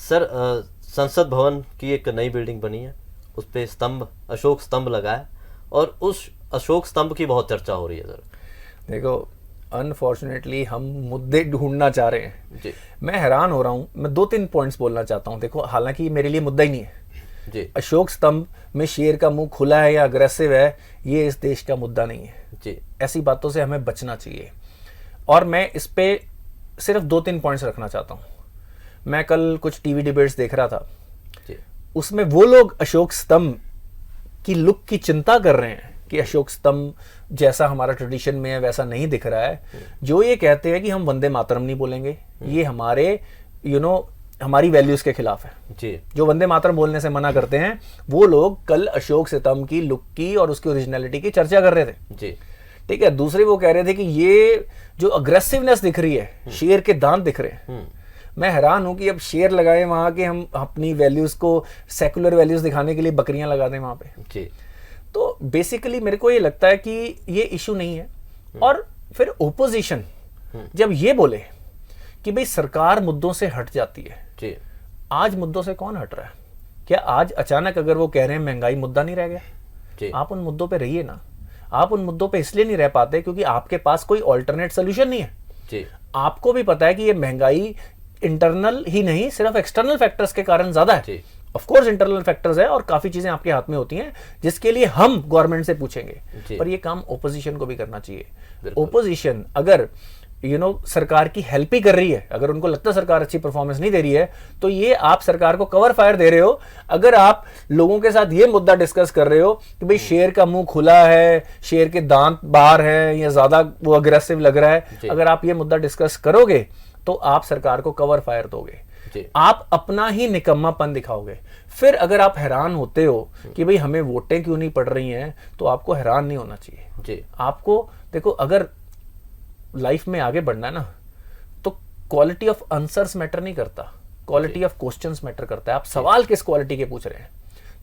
Sir संसद भवन की एक नई बिल्डिंग बनी है, उस पे स्तंभ, अशोक स्तंभ लगा है और उस अशोक स्तंभ की बहुत चर्चा हो रही है सर। देखो, अनफॉर्चुनेटली हम मुद्दे ढूंढना चाह रहे हैं जी मैं हैरान हो रहा हूँ। मैं 2-3 पॉइंट्स बोलना चाहता हूँ। देखो, हालांकि मेरे लिए मुद्दा ही नहीं है जी अशोक स्तंभ में शेर का मुंह खुला है या अग्रेसिव है, ये इस देश का मुद्दा नहीं है। जी ऐसी बातों से हमें बचना चाहिए और मैं इस पे सिर्फ 2-3 पॉइंट्स रखना चाहता हूँ। मैं कल कुछ टीवी डिबेट्स देख रहा था, जी उसमें वो लोग अशोक स्तंभ की लुक की चिंता कर रहे हैं कि अशोक स्तंभ जैसा हमारा ट्रेडिशन में है वैसा नहीं दिख रहा है, जो ये कहते हैं कि हम वंदे मातरम नहीं बोलेंगे, ये हमारे हमारी वैल्यूज के खिलाफ है। जी जो वंदे मातरम बोलने से मना करते हैं, वो लोग कल अशोक स्तंभ की लुक की और उसकी ओरिजिनलिटी की चर्चा कर रहे थे। जी ठीक है। दूसरे वो कह रहे थे कि ये जो अग्रेसिवनेस दिख रही है, शेर के दांत दिख रहे हैं। मैं हैरान हूं कि अब शेर लगाए वहां के, हम अपनी वैल्यूज को, सेकुलर वैल्यूज दिखाने के लिए बकरियां लगा दें वहां पे। जी तो बेसिकली मेरे को ये लगता है कि ये इशू नहीं है। और फिर ओपोजिशन जब ये बोले कि भाई सरकार मुद्दों से हट जाती है, जी आज मुद्दों से कौन हट रहा है? क्या आज अचानक अगर वो कह रहे हैं महंगाई मुद्दा नहीं रह गया? जी आप उन मुद्दों पे रहिए ना। आप उन मुद्दों पे इसलिए नहीं रह पाते क्योंकि आपके पास कोई ऑल्टरनेट सोल्यूशन नहीं है। जी आपको भी पता है कि ये महंगाई इंटरनल ही नहीं, सिर्फ एक्सटर्नल फैक्टर्स के कारण ज्यादा है। जी ऑफ कोर्स इंटरनल फैक्टर्स है और काफी चीजें आपके हाथ में होती हैं जिसके लिए हम गवर्नमेंट से पूछेंगे, पर ये काम ओपोजिशन को भी करना चाहिए। ओपोजिशन अगर सरकार की हेल्प ही कर रही है, अगर उनको लगता है सरकार अच्छी परफॉर्मेंस नहीं दे रही है, तो ये आप सरकार को कवर फायर दे रहे हो। अगर आप लोगों के साथ ये मुद्दा डिस्कस कर रहे हो कि भाई शेर का मुंह खुला है, शेर के दांत बाहर हैं या ज्यादा वो अग्रेसिव लग रहा है, अगर आप ये मुद्दा डिस्कस करोगे तो आप सरकार को कवर फायर दोगे, आप अपना ही निकम्मापन दिखाओगे। फिर अगर आप हैरान होते हो कि भाई हमें वोटें क्यों नहीं पड़ रही हैं, तो आपको हैरान नहीं होना चाहिए। आपको देखो, अगर लाइफ में आगे बढ़ना है ना, तो क्वालिटी ऑफ आंसर्स मैटर नहीं करता, क्वालिटी ऑफ क्वेश्चंस मैटर करता है। आप सवाल किस क्वालिटी के पूछ रहे हैं?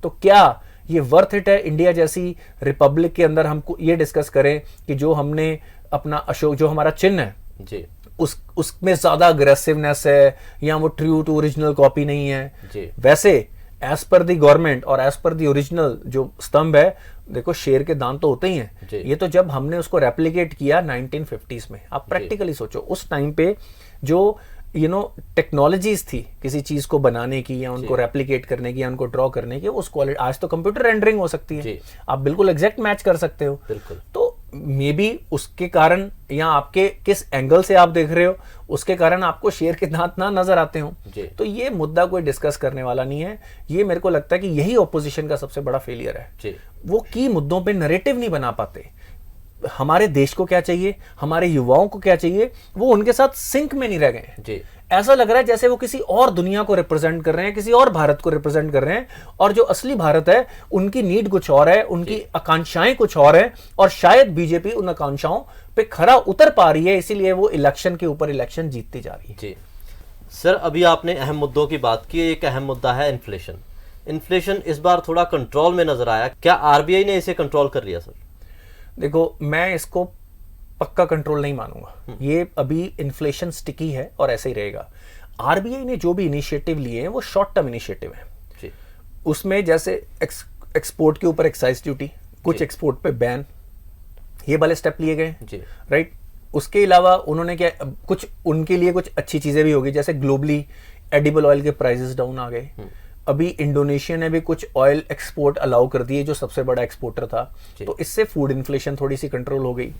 तो क्या ये वर्थ इट है इंडिया जैसी रिपब्लिक के अंदर हमको ये डिस्कस करें कि जो हमने अपना अशोक, जो हमारा चिन्ह है जी उसमें ज्यादा अग्रेसिवनेस है या वो ट्रू टू ओरिजिनल कॉपी नहीं है? वैसे एज पर दी गवर्नमेंट और एज पर दी ओरिजिनल जो स्तंभ है, देखो शेर के दांत तो होते ही हैं। ये तो जब हमने उसको रेप्लिकेट किया 1950s में, आप प्रैक्टिकली सोचो उस टाइम पे जो टेक्नोलॉजीज थी किसी चीज को बनाने की या उनको रेप्लिकेट करने की या उनको ड्रॉ करने की, उस क्वालिटी, आज तो कंप्यूटर रेंडरिंग हो सकती है, आप बिल्कुल एग्जैक्ट मैच कर सकते हो। तो मे बी उसके कारण या आपके किस एंगल से आप देख रहे हो उसके कारण आपको शेर के दांत ना नजर आते हो। तो ये मुद्दा कोई डिस्कस करने वाला नहीं है। ये मेरे को लगता है कि यही ऑपोजिशन का सबसे बड़ा फेलियर है, वो की मुद्दों पे नैरेटिव नहीं बना पाते। हमारे देश को क्या चाहिए, हमारे युवाओं को क्या चाहिए, वो उनके साथ सिंक में नहीं रह गए। ऐसा लग रहा है जैसे वो किसी और दुनिया को रिप्रेजेंट कर रहे हैं, किसी और भारत को रिप्रेजेंट कर रहे हैं, और जो असली भारत है उनकी नीड कुछ और है, उनकी आकांक्षाएं कुछ और है, और शायद बीजेपी उन आकांक्षाओं पे खरा उतर पा रही है, इसीलिए वो इलेक्शन के ऊपर इलेक्शन जीतती जा रही है। जी सर, अभी आपने अहम मुद्दों की बात की। एक अहम मुद्दा है इन्फ्लेशन। इन्फ्लेशन इस बार थोड़ा कंट्रोल में नजर आया, क्या आरबीआई ने इसे कंट्रोल कर लिया? सर देखो, मैं इसको पक्का कंट्रोल नहीं मानूंगा। ये अभी इन्फ्लेशन स्टिकी है और ऐसे ही रहेगा। आरबीआई ने जो भी इनिशिएटिव लिए हैं वो शॉर्ट टर्म इनिशिएटिव है। उसमें जैसे एक्सपोर्ट के ऊपर एक्साइज ड्यूटी, कुछ एक्सपोर्ट पे बैन, ये वाले स्टेप लिए गए, राइट। उसके अलावा उन्होंने क्या, कुछ उनके लिए कुछ अच्छी चीजें भी होगी, जैसे ग्लोबली एडिबल ऑयल के प्राइसेस डाउन आ गए। अभी इंडोनेशिया ने भी कुछ ऑयल एक्सपोर्ट अलाउ कर दिए, जो सबसे बड़ा एक्सपोर्टर था, तो इससे फूड इन्फ्लेशन थोड़ी सी कंट्रोल हो गई।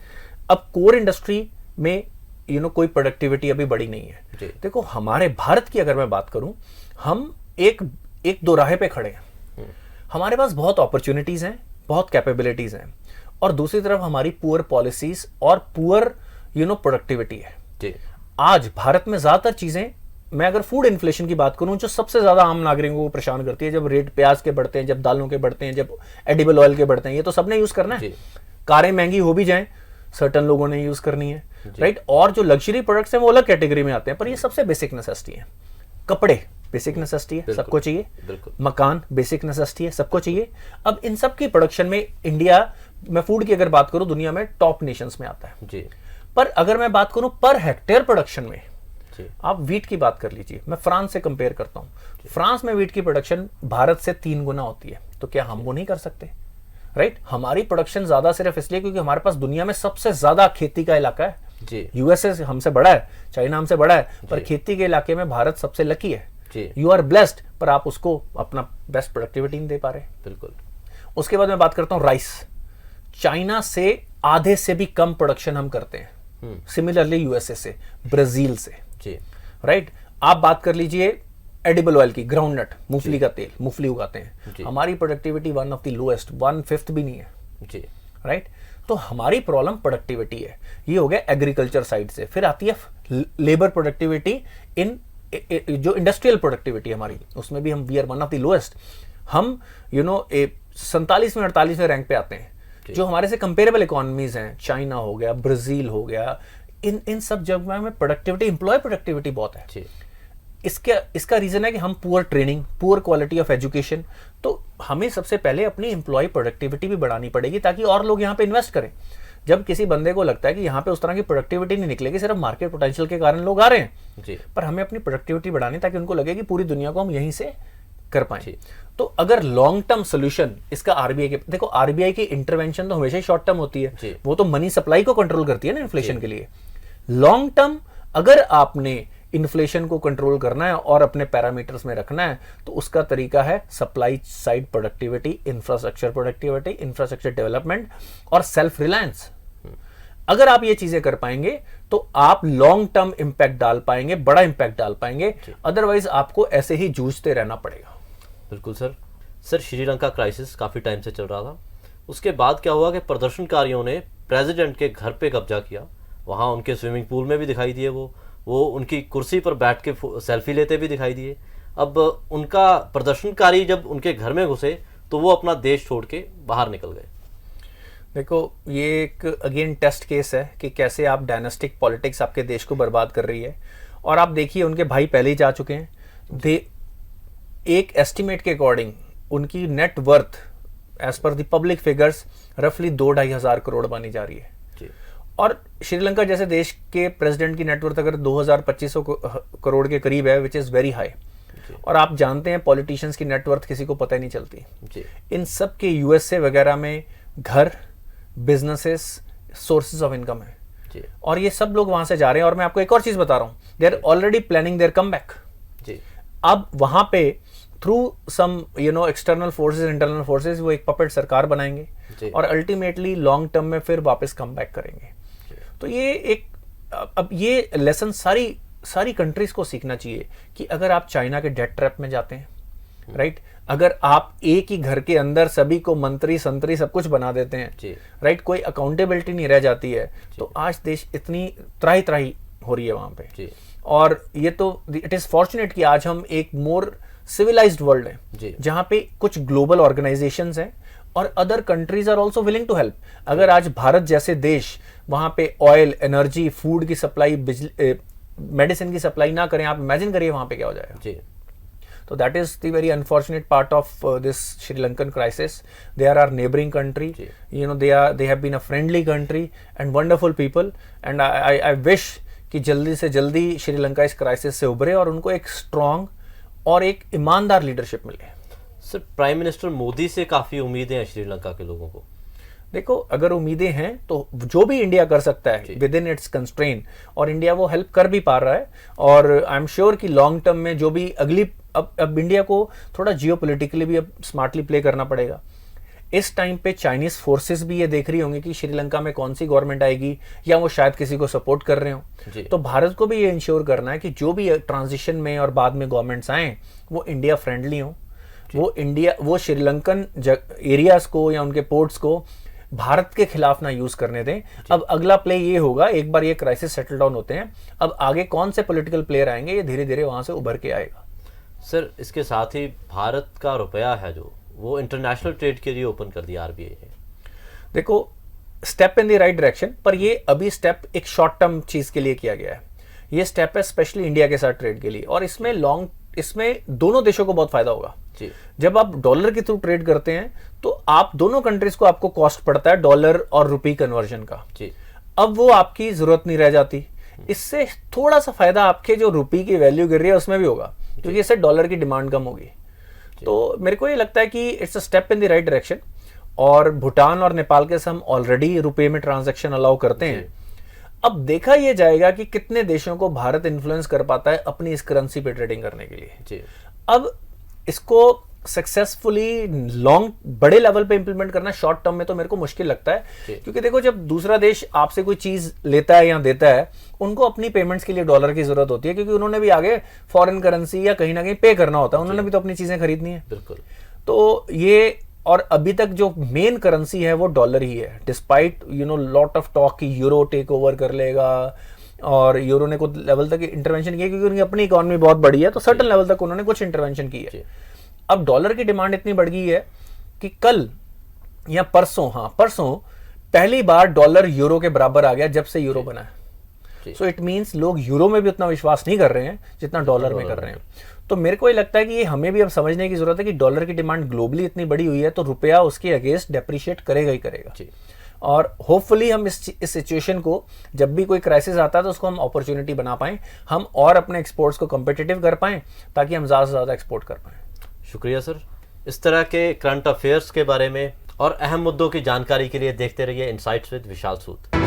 अब कोर इंडस्ट्री में कोई प्रोडक्टिविटी अभी बड़ी नहीं है। देखो, हमारे भारत की अगर मैं बात करूं, हम एक दो राहे पे खड़े हैं। हमारे पास बहुत अपॉर्चुनिटीज हैं, बहुत कैपेबिलिटीज हैं, और दूसरी तरफ हमारी पुअर पॉलिसीज और पुअर प्रोडक्टिविटी है। आज भारत में ज्यादातर चीजें, मैं अगर फूड इन्फ्लेशन की बात करूं, जो सबसे ज्यादा आम नागरिकों को परेशान करती है, जब रेट प्याज के बढ़ते हैं, जब दालों के बढ़ते हैं, जब एडिबल ऑयल के बढ़ते हैं, ये तो सबने यूज करना है। कारें महंगी हो भी जाएं, सर्टन लोगों ने यूज करनी है, राइट। और जो लग्जरी प्रोडक्ट्स हैं वो अलग कैटेगरी में आते हैं, पर ये सबसे बेसिक नेसेसिटी है। कपड़े बेसिक नेसेसिटी है, सबको चाहिए। मकान बेसिक नेसेसिटी है, सबको चाहिए। अब इन सब की प्रोडक्शन में इंडिया, मैं फूड की अगर बात करूं, दुनिया में टॉप नेशंस में आता है। पर अगर मैं बात करूं पर हेक्टेयर प्रोडक्शन में, आप वीट की बात कर लीजिए, मैं फ्रांस से कंपेयर करता हूँ, फ्रांस में वीट की प्रोडक्शन भारत से 3 गुना होती है, तो क्या हम वो नहीं कर सकते? राइट, हमारी प्रोडक्शन ज्यादा सिर्फ इसलिए क्योंकि हमारे पास दुनिया में सबसे ज्यादा खेती का इलाका है जी। यूएसए हमसे बड़ा है, चाइना हमसे बड़ा है, पर खेती के इलाके में भारत सबसे लकी है। यू आर ब्लेस्ड, पर आप उसको अपना बेस्ट प्रोडक्टिविटी नहीं दे पा रहे। बिल्कुल। उसके बाद मैं बात करता हूं राइस, चाइना से आधे से भी कम प्रोडक्शन हम करते हैं, सिमिलरली यूएसए से, ब्राजील से जी। राइट। आप बात कर लीजिए एडिबल ऑयल की, ग्राउंडनट, मूंगफली का तेल, मूंगफली उगाते हैं, हमारी productivity one of the lowest, 1/5 भी नहीं है जी। राइट। तो हमारी प्रॉब्लम प्रोडक्टिविटी है। ये हो गया एग्रीकल्चर साइड से। फिर आती है लेबर प्रोडक्टिविटी, इन जो इंडस्ट्रियल प्रोडक्टिविटी हमारी, उसमें भी हम we are one of the lowest. हम 47 में 48वें रैंक पे आते हैं। जो हमारे से कंपेरेबल इकोनॉमीज हैं, चाइना हो गया, ब्राजील हो गया, इन सब जगह में प्रोडक्टिविटी, एम्प्लॉय प्रोडक्टिविटी बहुत है। इसका रीजन है कि हम poor training, poor quality of education. तो हमें सबसे पहले अपनी एम्प्लॉय प्रोडक्टिविटी भी बढ़ानी पड़ेगी ताकि और लोग यहाँ पे इन्वेस्ट करें। जब किसी बंदे को लगता है कि यहाँ पे उस तरह की प्रोडक्टिविटी नहीं निकलेगी, सिर्फ मार्केट पोटेंशियल के कारण लोग आ रहे हैं जी, पर हमें अपनी प्रोडक्टिविटी बढ़ानी ताकि उनको लगे कि पूरी दुनिया को हम यहीं से कर पाए। तो अगर लॉन्ग टर्म सोल्यूशन इसका आरबीआई के, देखो आरबीआई की इंटरवेंशन तो हमेशा ही शॉर्ट टर्म होती है, वो तो मनी सप्लाई को कंट्रोल करती है ना इन्फ्लेशन के लिए। लॉन्ग टर्म अगर आपने इन्फ्लेशन को कंट्रोल करना है और अपने पैरामीटर्स में रखना है तो उसका तरीका है supply side productivity, infrastructure productivity, infrastructure development और सेल्फ रिलायंस। अगर आप ये चीजें कर पाएंगे तो आप लॉन्ग टर्म इंपैक्ट डाल पाएंगे, बड़ा इंपैक्ट डाल पाएंगे। अदरवाइज आपको ऐसे ही जूझते रहना पड़ेगा। बिल्कुल सर। श्रीलंका क्राइसिस काफी टाइम से चल रहा था, उसके बाद क्या हुआ कि प्रदर्शनकारियों ने प्रेसिडेंट के घर पे कब्जा किया, वहां उनके स्विमिंग पूल में भी दिखाई दिए, वो उनकी कुर्सी पर बैठ के सेल्फी लेते भी दिखाई दिए। अब उनका प्रदर्शनकारी जब उनके घर में घुसे तो वो अपना देश छोड़ के बाहर निकल गए। देखो ये एक अगेन टेस्ट केस है कि कैसे आप डायनेस्टिक पॉलिटिक्स आपके देश को बर्बाद कर रही है। और आप देखिए उनके भाई पहले ही जा चुके हैं। एक एस्टिमेट के अकॉर्डिंग उनकी net worth as per the public figures रफली 2-2.5 हजार करोड़ बनी जा रही है। और श्रीलंका जैसे देश के प्रेसिडेंट की नेटवर्थ अगर 2500 करोड़ के करीब है, विच इज वेरी हाई। और आप जानते हैं पॉलिटिशियंस की नेटवर्थ किसी को पता ही नहीं चलती। इन सब के यूएसए वगैरह में घर, बिजनेसेस, सोर्सेज ऑफ इनकम है और ये सब लोग वहां से जा रहे हैं। और मैं आपको एक और चीज बता रहा हूं, they are already planning their come back. अब वहां पे through some external forces, internal forces, वो एक पपेट सरकार बनाएंगे और अल्टीमेटली लॉन्ग टर्म में फिर वापस कम बैक करेंगे। तो ये एक, अब ये लेसन सारी कंट्रीज को सीखना चाहिए कि अगर आप चाइना के डेट ट्रैप में जाते हैं, राइट, अगर आप एक ही घर के अंदर सभी को मंत्री संतरी सब कुछ बना देते हैं, राइट, कोई अकाउंटेबिलिटी नहीं रह जाती है, तो आज देश इतनी त्राही त्राही हो रही है वहां पे। और ये तो इट इज फॉर्चुनेट कि आज हम एक मोर सिविलाइज्ड वर्ल्ड है जहां पे कुछ ग्लोबल ऑर्गेनाइजेशंस हैं और other countries are also willing to help. अगर आज भारत जैसे देश वहां पे ऑयल, एनर्जी, फूड की सप्लाई, मेडिसिन की सप्लाई ना करें, आप इमेजिन करिए वहां पे क्या हो जाएगा। तो that is the very unfortunate part of this Sri Lankan crisis. They are our neighbouring country, they have been a friendly country and wonderful people, and I wish कि जल्दी से जल्दी श्रीलंका इस क्राइसिस से उभरे और उनको एक स्ट्रॉन्ग और एक ईमानदार लीडरशिप मिले। सर, प्राइम मिनिस्टर मोदी से काफी उम्मीदें हैं श्रीलंका के लोगों को। देखो अगर उम्मीदें हैं तो जो भी इंडिया कर सकता है विद इन इट्स कंस्ट्रेंट, और इंडिया वो हेल्प कर भी पा रहा है। और आई एम श्योर कि लॉन्ग टर्म में जो भी अगली, अब इंडिया को थोड़ा जियोपॉलिटिकली भी अब स्मार्टली प्ले करना पड़ेगा। इस टाइम पे चाइनीज फोर्सेस भी ये देख रही होंगी कि श्रीलंका में कौन सी गवर्नमेंट आएगी, या वो शायद किसी को सपोर्ट कर रहे हो। तो भारत को भी ये इंश्योर करना है कि जो भी ट्रांजिशन में और बाद में गवर्नमेंट्स आए वो इंडिया फ्रेंडली हो, वो श्रीलंकन एरियाज को या उनके पोर्ट्स को भारत के खिलाफ ना यूज करने दें। अब अगला प्ले ये होगा, एक बार ये क्राइसिस सेटल डाउन होते हैं, अब आगे कौन से पॉलिटिकल प्लेयर आएंगे, ये धीरे धीरे वहां से उभर के आएगा। सर, इसके साथ ही भारत का रुपया है जो वो इंटरनेशनल ट्रेड के लिए ओपन कर दिया आरबीआई ने। देखो step in the right direction, पर ये अभी स्टेप एक शॉर्ट टर्म चीज के लिए किया गया है। ये स्टेप है स्पेशली इंडिया के साथ ट्रेड के लिए, और इसमें दोनों देशों को बहुत फायदा होगा। जब आप डॉलर के थ्रू ट्रेड करते हैं तो आप दोनों कंट्रीज को आपको कॉस्ट पड़ता है डॉलर और रुपी कन्वर्जन का। अब वो आपकी जरूरत नहीं रह जाती। इससे थोड़ा सा फायदा आपके जो रुपये की वैल्यू गिर रही है उसमें भी होगा, क्योंकि इससे डॉलर की डिमांड कम होगी। तो मेरे को ये लगता है कि it's a step in the right direction. और भूटान और नेपाल के साथ हम ऑलरेडी रुपये में ट्रांजैक्शन अलाउ करते हैं। अब देखा यह जाएगा कि कितने देशों को भारत इन्फ्लुएंस कर पाता है अपनी इस करेंसी पे ट्रेडिंग करने के लिए। अब इसको सक्सेसफुली लॉन्ग बड़े लेवल पे इंप्लीमेंट करना शॉर्ट टर्म में तो मेरे को मुश्किल लगता है, क्योंकि देखो जब दूसरा देश आपसे कोई चीज लेता है या देता है, उनको अपनी पेमेंट्स के लिए डॉलर की जरूरत होती है, क्योंकि उन्होंने भी आगे फॉरेन करेंसी या कहीं ना कहीं पे करना होता है, उन्होंने भी तो अपनी चीजें खरीदनी है। बिल्कुल। तो ये, और अभी तक जो मेन करेंसी है वो डॉलर ही है, डिस्पाइट लॉट ऑफ टॉक की यूरो टेक ओवर कर लेगा, और यूरो ने कुछ लेवल तक इंटरवेंशन किया क्योंकि उनकी अपनी इकोनॉमी बहुत बड़ी है, तो सर्टन लेवल तक उन्होंने कुछ इंटरवेंशन की है। अब डॉलर की डिमांड इतनी बढ़ गई है कि कल या परसों पहली बार डॉलर यूरो के बराबर आ गया जब से यूरो बना है। सो इट मींस लोग यूरो में भी उतना विश्वास नहीं कर रहे हैं जितना डॉलर में कर रहे हैं। तो मेरे को ये लगता है कि ये हमें भी अब समझने की जरूरत है कि डॉलर की डिमांड ग्लोबली इतनी बड़ी हुई है, तो रुपया उसके अगेंस्ट डेप्रिशिएट करेगा ही करेगा। और होपफुली हम इस सिचुएशन को, जब भी कोई क्राइसिस आता है तो उसको हम अपॉर्चुनिटी बना पाएं, हम और अपने एक्सपोर्ट्स को कम्पिटिटिव कर पाएं, ताकि हम ज़्यादा से ज़्यादा एक्सपोर्ट कर पाएं। शुक्रिया सर। इस तरह के करंट अफेयर्स के बारे में और अहम मुद्दों की जानकारी के लिए देखते रहिए इनसाइट्स विद विशाल सूद।